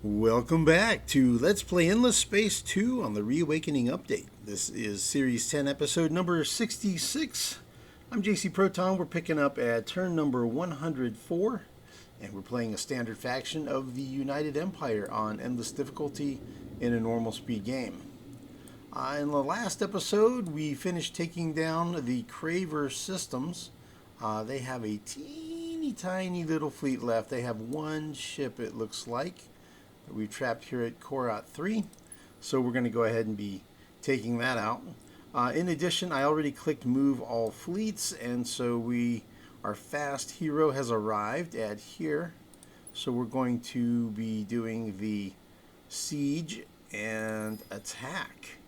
Welcome back to Let's Play Endless Space 2 on the Reawakening Update. This is Series 10, episode number 66. I'm JC Proton. We're picking up at turn number 104, and we're playing a standard faction of the United Empire on Endless Difficulty in a normal speed game. In the last episode, we finished taking down the Craver systems. They have a teeny tiny little fleet left. They have one ship, it looks like, that we trapped here at Korat 3. So we're going to go ahead and be taking that out. In addition, I already clicked move all fleets, and so our fast hero has arrived at here. So we're going to be doing the siege and attack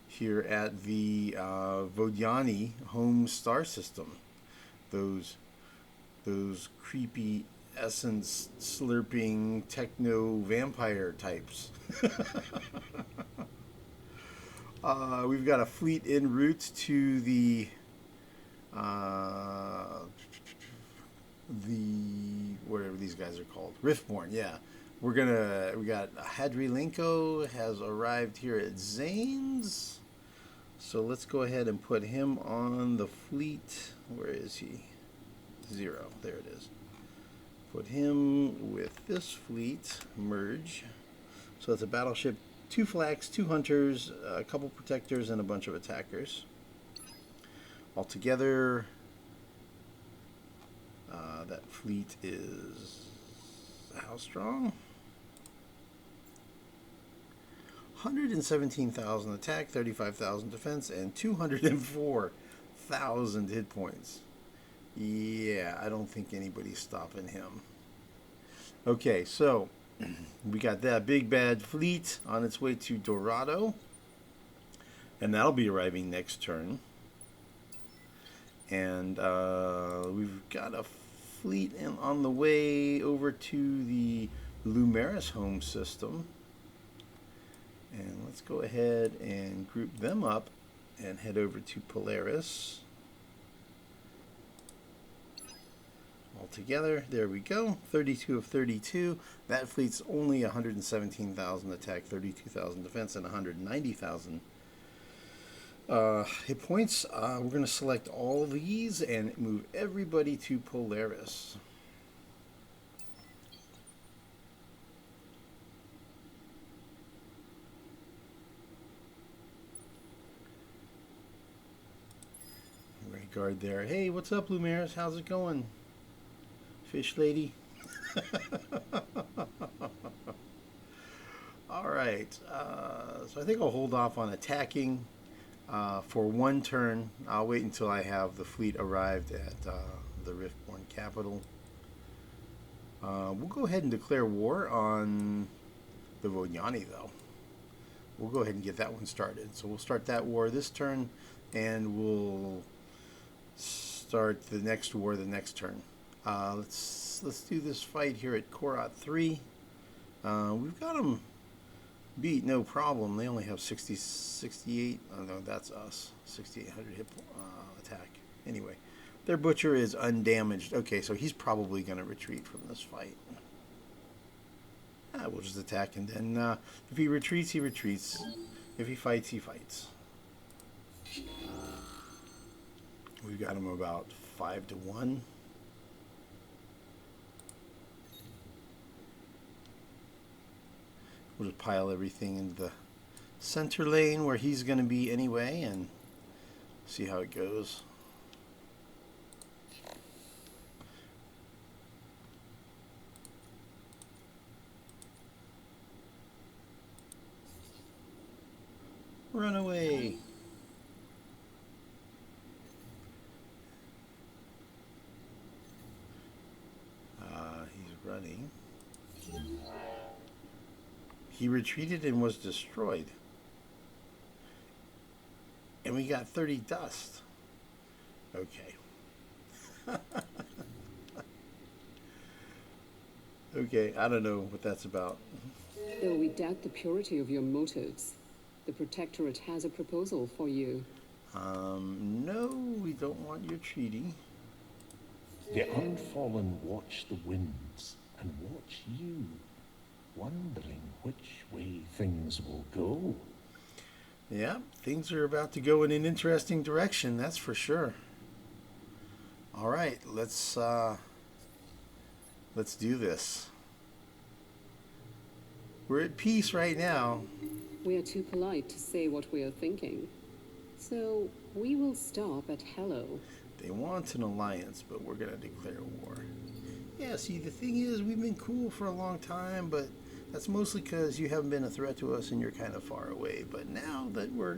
here at the Vodyani home star system. Those creepy essence slurping techno vampire types. We've got a fleet en route to the whatever these guys are called, Riftborn. Yeah, we got Hadrilenko has arrived here at Zane's, so let's go ahead and put him on the fleet. Where is he? 0. There it is. Put him with this fleet, merge. So it's a battleship, 2 flags, 2 hunters, a couple protectors, and a bunch of attackers. Altogether, that fleet is how strong? 117,000 attack, 35,000 defense, and 204,000 hit points. Yeah, I don't think anybody's stopping him. Okay, so we got that big bad fleet on its way to Dorado, and that'll be arriving next turn. And we've got a fleet on the way over to the Lumeris home system. And let's go ahead and group them up and head over to Polaris. Altogether, there we go, 32 of 32. That fleet's only 117,000 attack, 32,000 defense, and 190,000 hit points. We're going to select all these and move everybody to Polaris. Right guard there. Hey, what's up, Lumeris? How's it going? Fish lady. All right. So I think I'll hold off on attacking for one turn. I'll wait until I have the fleet arrived at the Riftborn capital. We'll go ahead and declare war on the Vodyani, though. We'll go ahead and get that one started. So we'll start that war this turn, and we'll start the next war the next turn. Let's do this fight here at Korat 3. We've got them beat, no problem. They only have 68. Oh no, that's us. 6,800 hit attack. Anyway, their butcher is undamaged. Okay, so he's probably going to retreat from this fight. We'll just attack, and then if he retreats, he retreats. If he fights, he fights. We've got him about 5-1. We'll just pile everything into the center lane where he's going to be anyway and see how it goes. Run away. He's running. He retreated and was destroyed. And we got 30 dust. Okay. Okay, I don't know what that's about. Though we doubt the purity of your motives, the Protectorate has a proposal for you. No, we don't want your treaty. The unfallen watch the winds and watch you, wondering which way things will go. Yeah, things are about to go in an interesting direction, that's for sure. All right, let's do this. We're at peace right now. We are too polite to say what we are thinking. So we will stop at hello. They want an alliance, but we're going to declare war. Yeah, see, the thing is, we've been cool for a long time, but that's mostly because you haven't been a threat to us and you're kind of far away. But now that we're,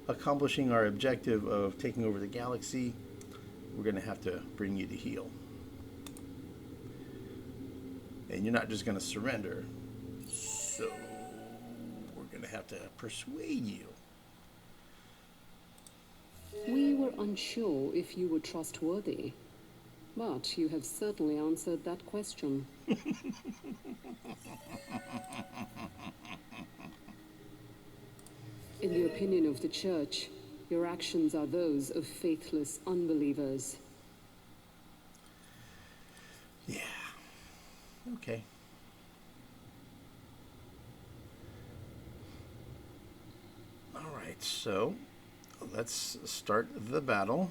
accomplishing our objective of taking over the galaxy, we're going to have to bring you to heel. And you're not just going to surrender. So we're going to have to persuade you. We were unsure if you were trustworthy, but you have certainly answered that question. In the opinion of the Church, your actions are those of faithless unbelievers. Yeah. Okay. All right, so let's start the battle.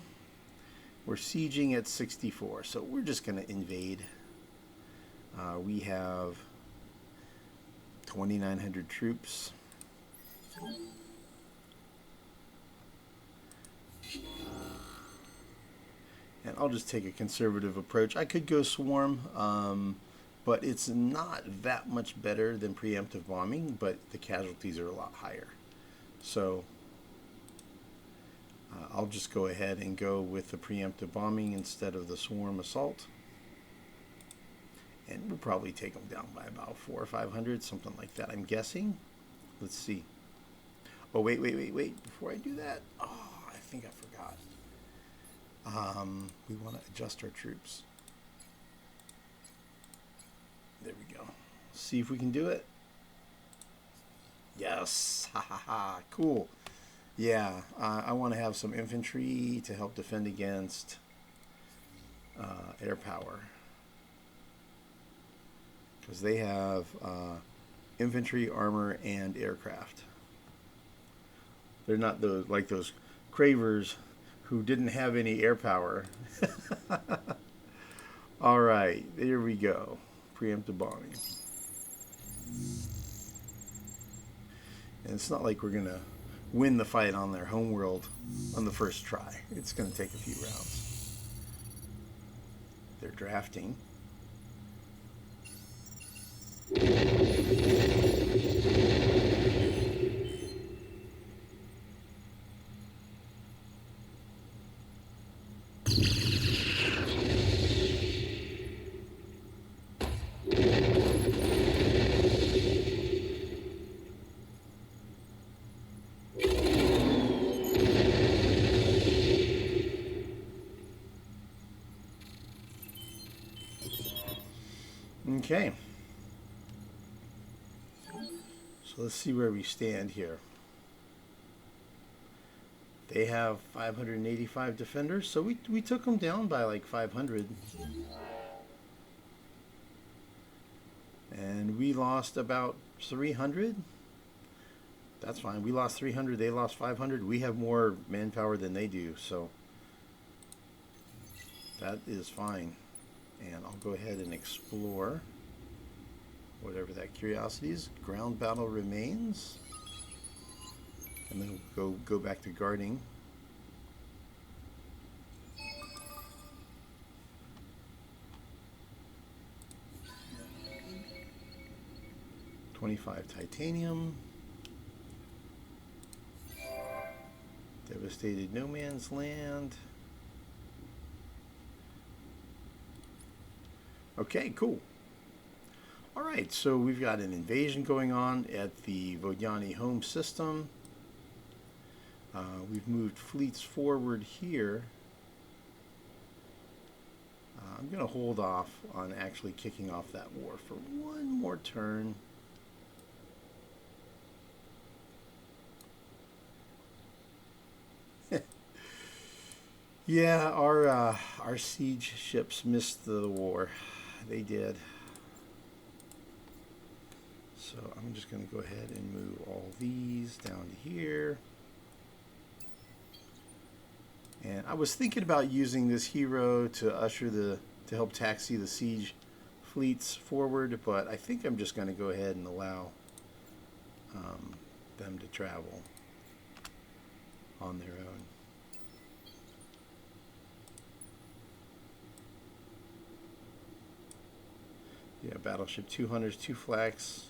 We're sieging at 64, so we're just going to invade. We have 2,900 troops. And I'll just take a conservative approach. I could go swarm, but it's not that much better than preemptive bombing, but the casualties are a lot higher. So I'll just go ahead and go with the preemptive bombing instead of the swarm assault. And we'll probably take them down by about 400 or 500, something like that, I'm guessing. Let's see. Oh, wait. Before I do that, I think I forgot. We want to adjust our troops. There we go. See if we can do it. Yes. Ha ha ha. Cool. Yeah, I want to have some infantry to help defend against air power. Because they have infantry, armor, and aircraft. They're not those cravers who didn't have any air power. All right, there we go. Preemptive bombing. And it's not like we're going to win the fight on their homeworld on the first try. It's going to take a few rounds. They're drafting. Okay. So let's see where we stand here. They have 585 defenders, so we took them down by like 500. And we lost about 300. That's fine. We lost 300, they lost 500. We have more manpower than they do, so that is fine. And I'll go ahead and explore whatever that curiosity is. Ground battle remains. And then we'll go back to guarding. $25 titanium. Devastated no man's land. Okay, cool. All right, so we've got an invasion going on at the Vodyani home system. We've moved fleets forward here. I'm going to hold off on actually kicking off that war for one more turn. Yeah, our siege ships missed the war. They did. So I'm just going to go ahead and move all these down to here. And I was thinking about using this hero to help taxi the siege fleets forward, but I think I'm just going to go ahead and allow them to travel on their own. Yeah, battleship 200s, 2 flags.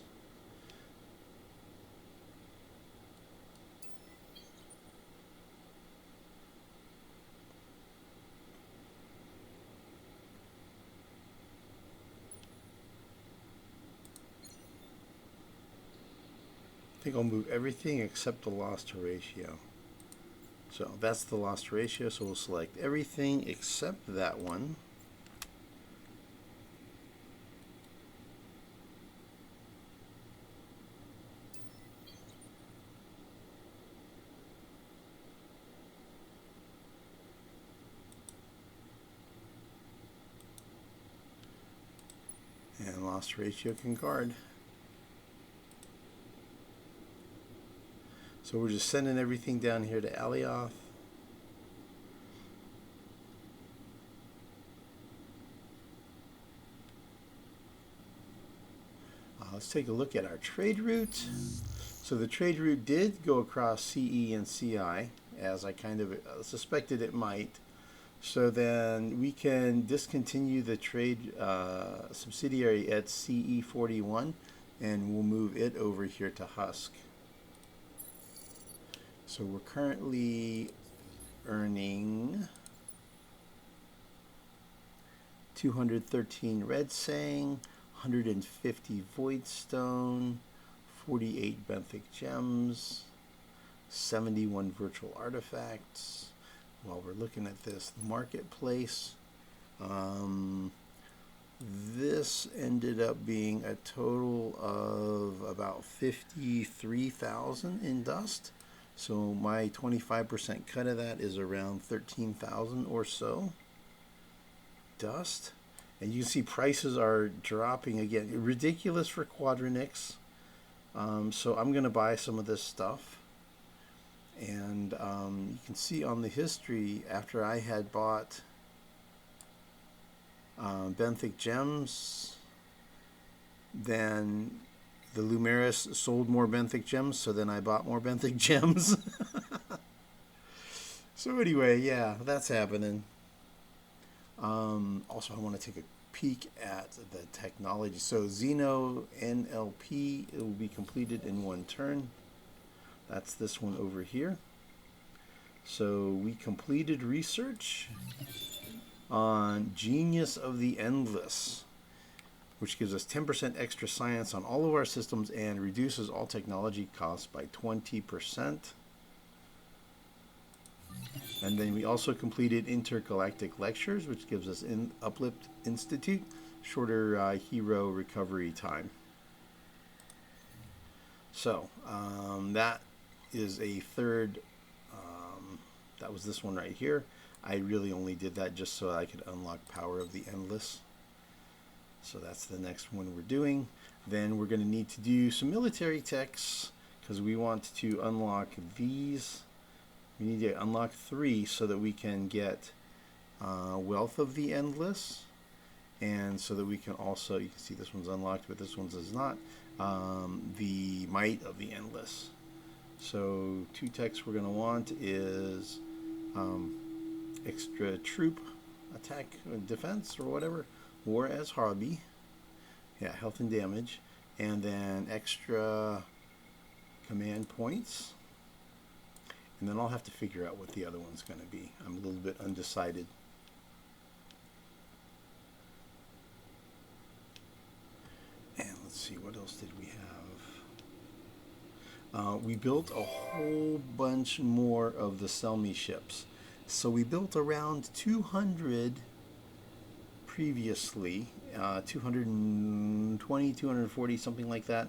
I think I'll move everything except the loss to ratio. So that's the loss to ratio, so we'll select everything except that one. And loss ratio can guard. So we're just sending everything down here to Alioth. Let's take a look at our trade route. So the trade route did go across CE and CI, as I kind of suspected it might. So then we can discontinue the trade subsidiary at CE41, and we'll move it over here to Husk. So we're currently earning 213 red sang, 150 voidstone, 48 benthic gems, 71 virtual artifacts. While we're looking at this, the marketplace, this ended up being a total of about 53,000 in dust. So my 25% cut of that is around 13,000 or so dust. And you can see prices are dropping again. Ridiculous for Quadronix. So I'm going to buy some of this stuff. And you can see on the history, after I had bought benthic gems, then the Lumeris sold more benthic gems, so then I bought more benthic gems. So anyway, yeah, that's happening. Also, I want to take a peek at the technology. So Xeno NLP, it will be completed in 1 turn. That's this one over here. So we completed research on Genius of the Endless, which gives us 10% extra science on all of our systems and reduces all technology costs by 20%. And then we also completed Intergalactic Lectures, which gives us Uplift Institute, shorter hero recovery time. So that is a third, that was this one right here. I really only did that just so I could unlock Power of the Endless. So that's the next one we're doing. Then we're going to need to do some military techs because we want to unlock these. We need to unlock 3 so that we can get Wealth of the Endless, and so that we can also, you can see this one's unlocked, but this one's is not, the Might of the Endless. So 2 techs we're going to want is extra troop attack defense or whatever, war as hobby, yeah, health and damage, and then extra command points. And then I'll have to figure out what the other one's going to be. I'm a little bit undecided. And let's see, what else did we have? We built a whole bunch more of the Selmy ships. So we built around 200 previously, 220, 240, something like that.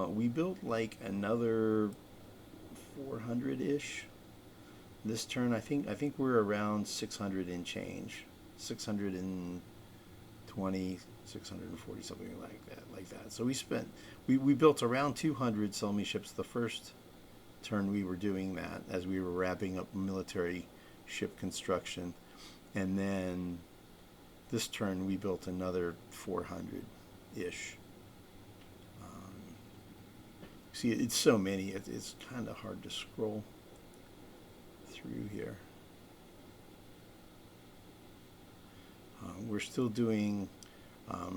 We built like another 400-ish this turn. I think we're around 600 and change, 620, 640, something like like that. So we built around 200 Selmy ships the first turn we were doing that, as we were wrapping up military ship construction. And then this turn we built another 400-ish. See, it's so many, it's kind of hard to scroll through here. We're still doing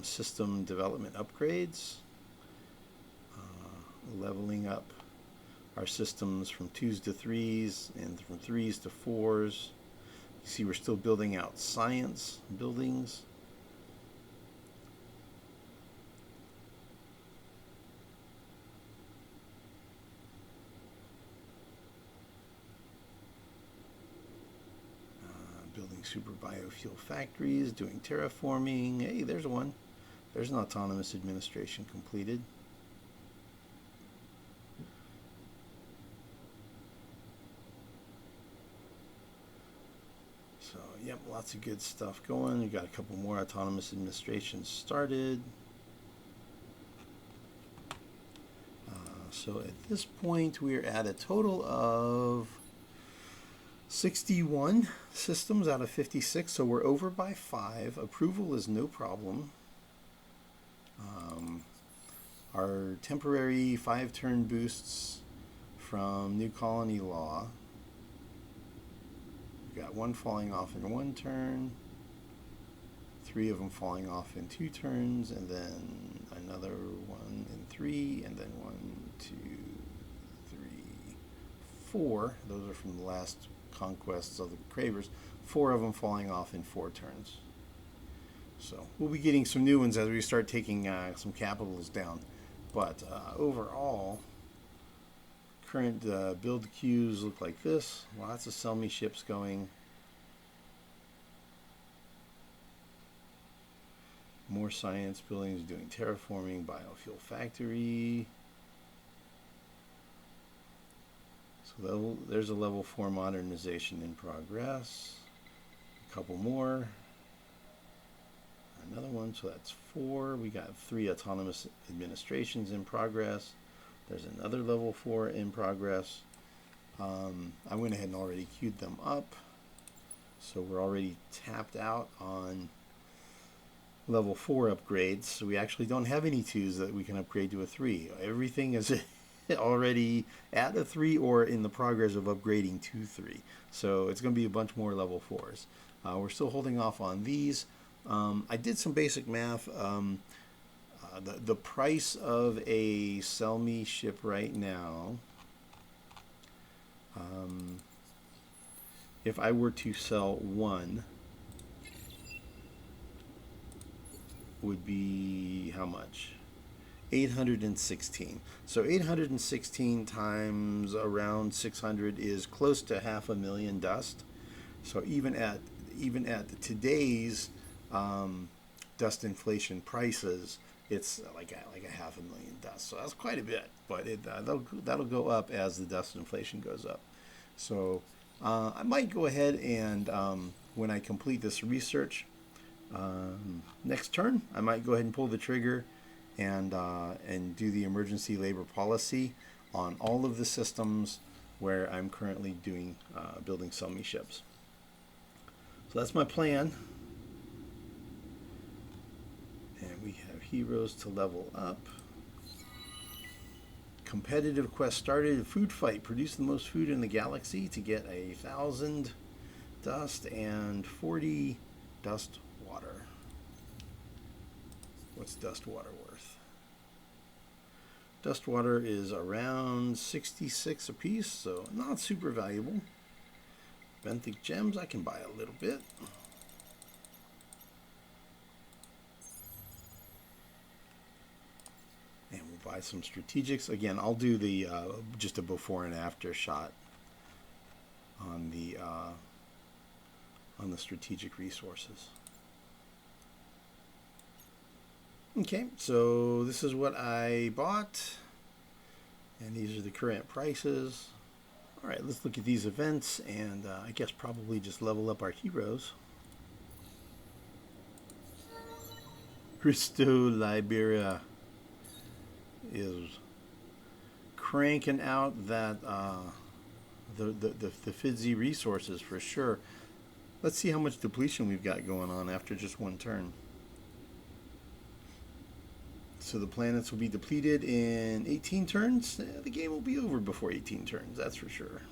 system development upgrades, leveling up our systems from 2s to 3s and from 3s to 4s. You see, we're still building out science buildings. Building super biofuel factories, doing terraforming. Hey, there's one. There's an autonomous administration completed. So, yep, lots of good stuff going. You got a couple more autonomous administrations started. So at this point, we're at a total of 61 systems out of 56, so we're over by 5. Approval is no problem. Our temporary 5-turn boosts from New Colony Law. We've got 1 falling off in 1 turn, 3 of them falling off in 2 turns, and then another 1 in 3, and then 1, 2, 3, 4. Those are from the last conquests of the Cravers. 4 of them falling off in 4 turns. So we'll be getting some new ones as we start taking some capitals down. But overall, current build queues look like this. Lots of Selmy ships going. More science buildings doing terraforming, biofuel factory. So there's a level 4 modernization in progress. A couple more. Another one, so that's 4. We got 3 autonomous administrations in progress. There's another level 4 in progress. I went ahead and already queued them up. So we're already tapped out on level 4 upgrades. So we actually don't have any 2s that we can upgrade to a 3. Everything is already at a 3 or in the progress of upgrading to 3. So it's going to be a bunch more level 4s. We're still holding off on these. I did some basic math. The price of a Selmy ship right now, if I were to sell 1, would be how much? 816. So 816 times around 600 is close to $500,000 dust. So even at today's dust inflation prices, it's like a $500,000 dust. So that's quite a bit, but that'll go up as the dust inflation goes up. So I might go ahead and when I complete this research next turn, I might go ahead and pull the trigger and do the emergency labor policy on all of the systems where I'm currently doing building Selmy ships. So that's my plan. And we have heroes to level up. Competitive quest started. Food fight. Produce the most food in the galaxy to get 1,000 dust and 40 dust water. What's dust water worth? Dust water is around 66 a piece, so not super valuable. Benthic gems, I can buy a little bit. And we'll buy some strategics. Again, I'll do the just a before and after shot on the strategic resources. Okay, so this is what I bought, and these are the current prices. All right, let's look at these events, and I guess probably just level up our heroes. Christo Liberia. is cranking out that the Fidzy resources for sure. Let's see how much depletion we've got going on after just one turn. So the planets will be depleted in 18 turns. The game will be over before 18 turns, that's for sure.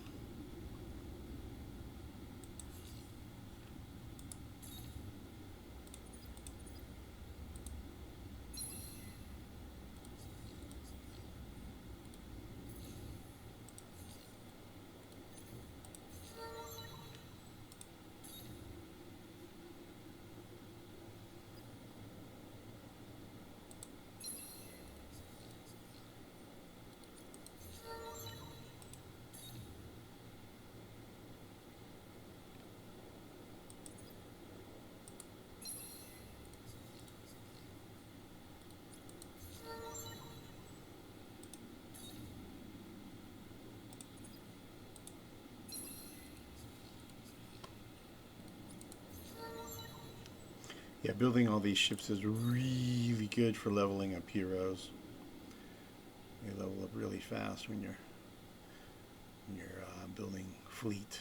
Yeah, building all these ships is really good for leveling up heroes. They level up really fast when you're building fleet.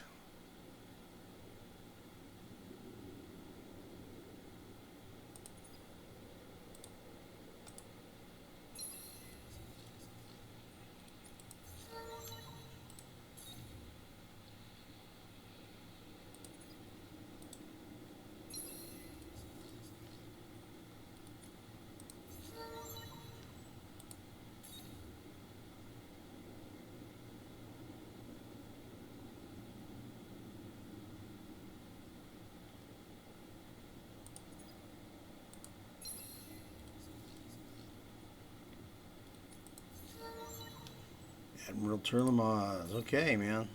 Admiral Turlamaz. Okay, man.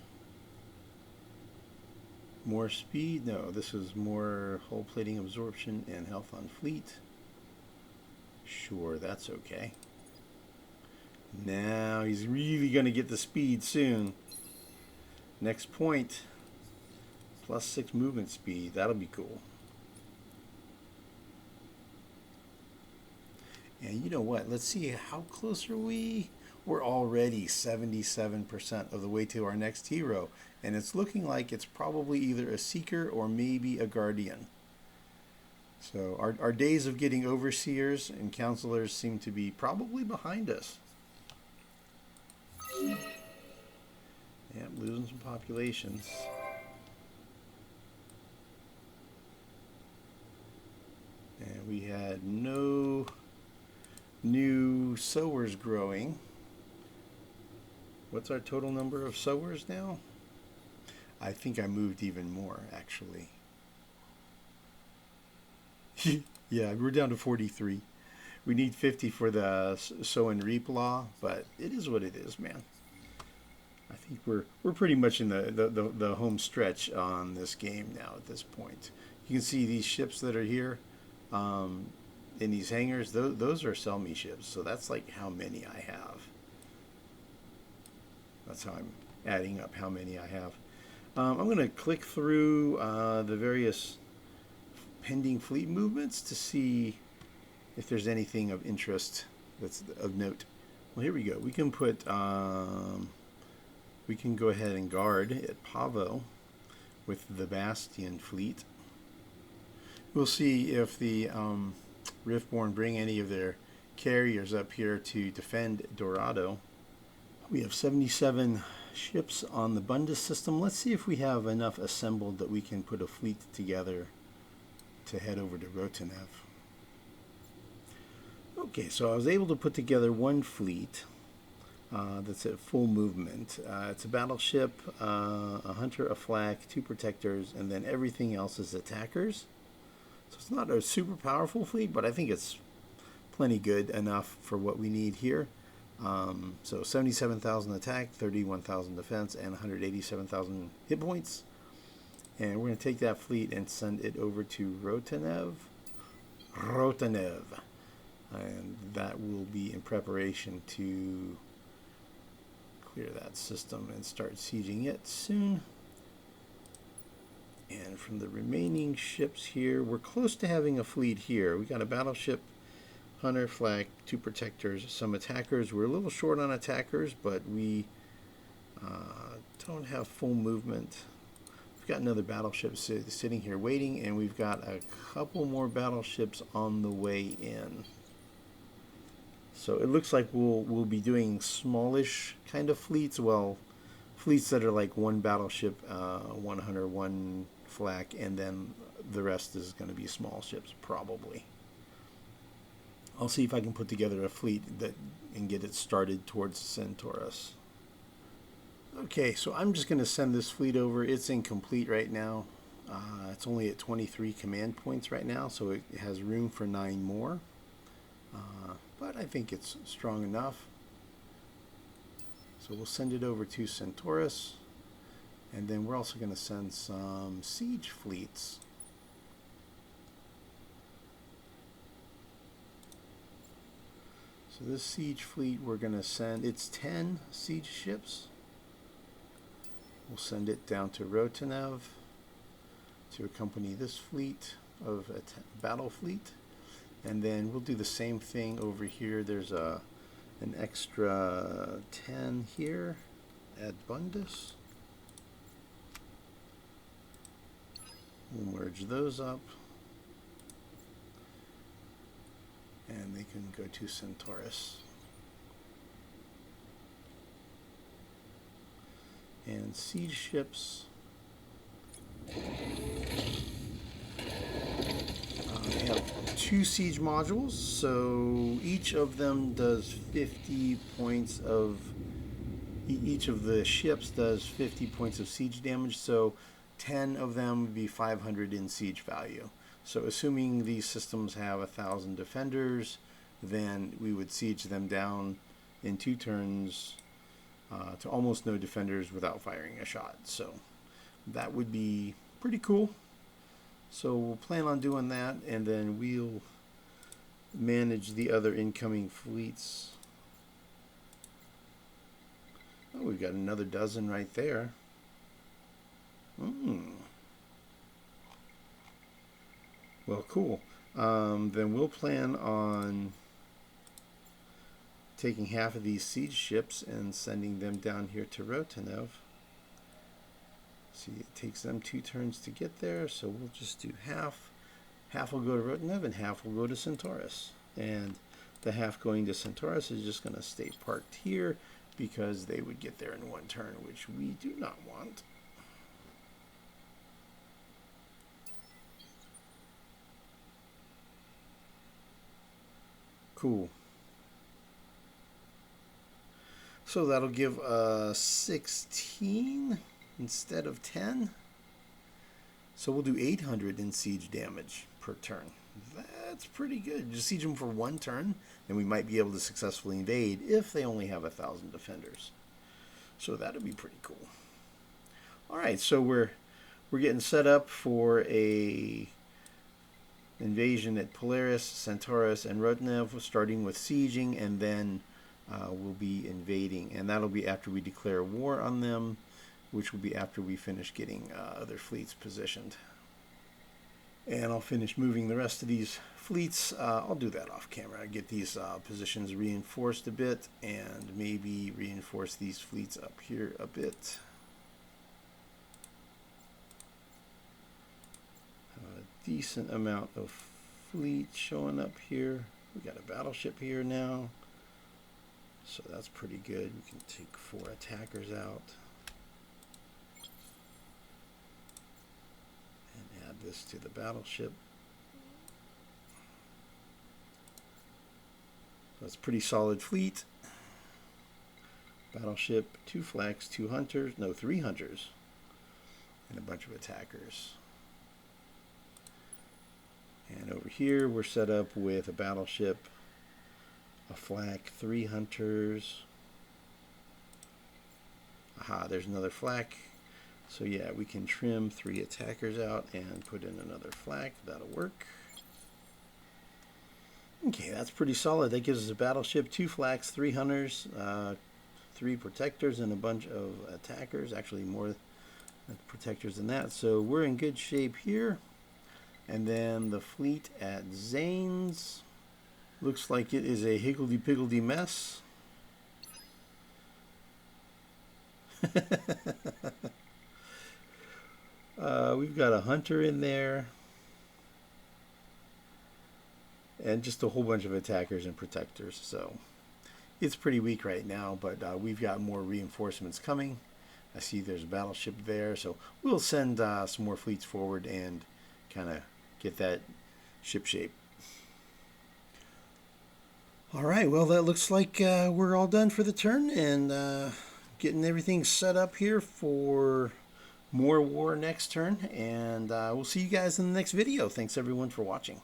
More speed? No, this is more hull plating absorption and health on fleet. Sure, that's okay. Now he's really going to get the speed soon. Next point. +6 movement speed. That'll be cool. And you know what? Let's see, how close are we? We're already 77% of the way to our next hero. And it's looking like it's probably either a Seeker or maybe a Guardian. So our days of getting Overseers and Counselors seem to be probably behind us. Yeah, losing some populations. And we had no new sowers growing. What's our total number of sowers now? I think I moved even more, actually. Yeah, we're down to 43. We need 50 for the sow and reap law, but it is what it is, man. I think we're pretty much in the home stretch on this game now at this point. You can see these ships that are here in these hangars. Those are sell me ships, so that's like how many I have. That's how I'm adding up how many I have. I'm going to click through the various pending fleet movements to see if there's anything of interest that's of note. Well, here we go. We can put we can go ahead and guard at Pavo with the Bastion fleet. We'll see if the Riftborn bring any of their carriers up here to defend Dorado. We have 77 ships on the Bundus system. Let's see if we have enough assembled that we can put a fleet together to head over to Rotanev. Okay, so I was able to put together one fleet that's at full movement. It's a battleship, a hunter, a flak, 2 protectors, and then everything else is attackers. So it's not a super powerful fleet, but I think it's plenty good enough for what we need here. So 77,000 attack, 31,000 defense, and 187,000 hit points. And we're going to take that fleet and send it over to Rotanev. And that will be in preparation to clear that system and start sieging it soon. And from the remaining ships here, we're close to having a fleet here. We got a battleship, hunter, flak, 2 protectors, some attackers. We're a little short on attackers, but we don't have full movement. We've got another battleship sitting here waiting, and we've got a couple more battleships on the way in. So it looks like we'll be doing smallish kind of fleets. Well, fleets that are like 1 battleship, 1 hunter, 1 flak, and then the rest is going to be small ships probably. I'll see if I can put together a fleet and get it started towards Centaurus. Okay, so I'm just going to send this fleet over. It's incomplete right now. It's only at 23 command points right now, so it has room for 9 more. But I think it's strong enough. So we'll send it over to Centaurus. And then we're also going to send some siege fleets. So this siege fleet we're going to send, it's 10 siege ships. We'll send it down to Rotanev to accompany this fleet of a battle fleet. And then we'll do the same thing over here. There's an extra 10 here at Bundus. We'll merge those up. And they can go to Centaurus. And siege ships. We have 2 siege modules, so each of them does 50 points of, each of the ships does 50 points of siege damage, so 10 of them would be 500 in siege value. So assuming these systems have 1,000 defenders, then we would siege them down in 2 turns to almost no defenders without firing a shot. So that would be pretty cool. So we'll plan on doing that, and then we'll manage the other incoming fleets. Oh, we've got another dozen right there. Well, cool. Then we'll plan on taking half of these siege ships and sending them down here to Rotanev. See, it takes them 2 turns to get there, so we'll just do half. Half will go to Rotanev and half will go to Centaurus. And the half going to Centaurus is just going to stay parked here because they would get there in 1 turn, which we do not want. Cool. So that'll give 16 instead of 10. So we'll do 800 in siege damage per turn. That's pretty good. Just siege them for 1 turn, and we might be able to successfully invade if they only have 1,000 defenders. So that'd be pretty cool. All right, so we're getting set up for a invasion at Polaris, Centaurus, and Rotanev, starting with sieging, and then we'll be invading, and that'll be after we declare war on them, which will be after we finish getting other fleets positioned. And I'll finish moving the rest of these fleets. I'll do that off camera. Get these positions reinforced a bit, and maybe reinforce these fleets up here a bit. A decent amount of fleet showing up here. We got a battleship here now, so that's pretty good. We can take 4 attackers out and add this to the battleship. That's a pretty solid fleet. Battleship, 2 flags, 2 hunters, no, 3 hunters, and a bunch of attackers. And over here we're set up with a battleship, a flak, 3 hunters. Aha, there's another flak. So yeah, we can trim 3 attackers out and put in another flak. That'll work. Okay, that's pretty solid. That gives us a battleship, 2 flaks, 3 hunters, 3 protectors, and a bunch of attackers. Actually, more protectors than that. So we're in good shape here. And then the fleet at Zane's. Looks like it is a higgledy-piggledy mess. We've got a hunter in there. And just a whole bunch of attackers and protectors. So it's pretty weak right now, but we've got more reinforcements coming. I see there's a battleship there, so we'll send some more fleets forward and kind of get that ship shape. All right, well, that looks like we're all done for the turn, and getting everything set up here for more war next turn. And we'll see you guys in the next video. Thanks, everyone, for watching.